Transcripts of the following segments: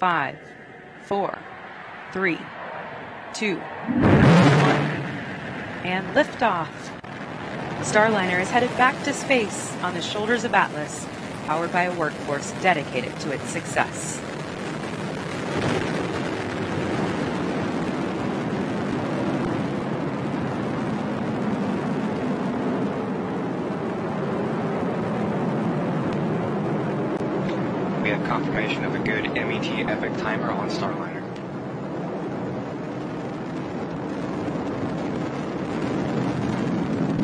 5, 4, 3, 2, 1, and liftoff. Starliner is headed back to space on the shoulders of Atlas, powered by a workforce dedicated to its success. We have confirmation of a good MET epic timer on Starliner.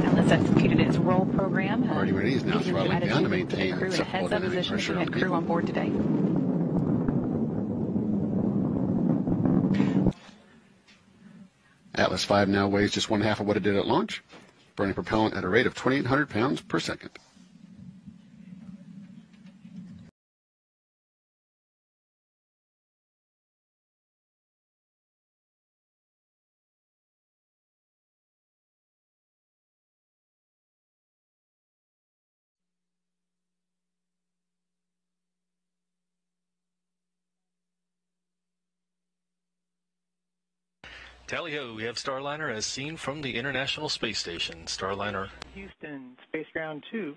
Atlas executed its roll program. Already ready is now throttling down to maintain crew in a acceptable heads-up dynamic position pressure to on head crew on board today. Atlas V now weighs just 1/2 of what it did at launch, burning propellant at a rate of 2,800 pounds per second. Tally-ho, we have Starliner as seen from the International Space Station. Starliner. Houston, Space Ground 2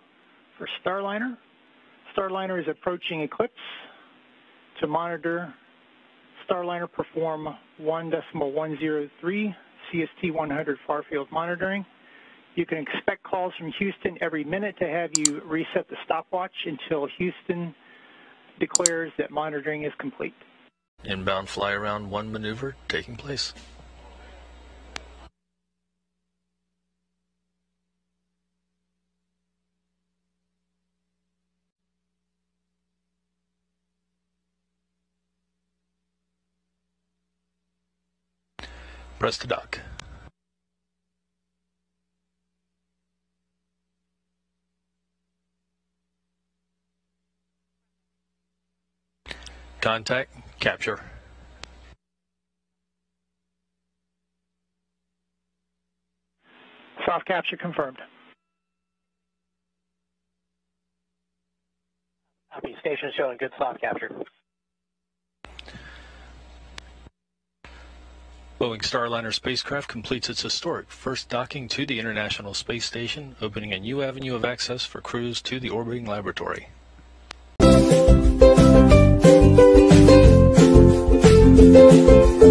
for Starliner. Starliner is approaching eclipse. To monitor, Starliner perform 1.103 CST 100 far field monitoring. You can expect calls from Houston every minute to have you reset the stopwatch until Houston declares that monitoring is complete. Inbound fly around 1 maneuver taking place. Press to dock. Contact, capture. Soft capture confirmed. Copy, station showing good soft capture. Boeing Starliner spacecraft completes its historic first docking to the International Space Station, opening a new avenue of access for crews to the orbiting laboratory. Thank you.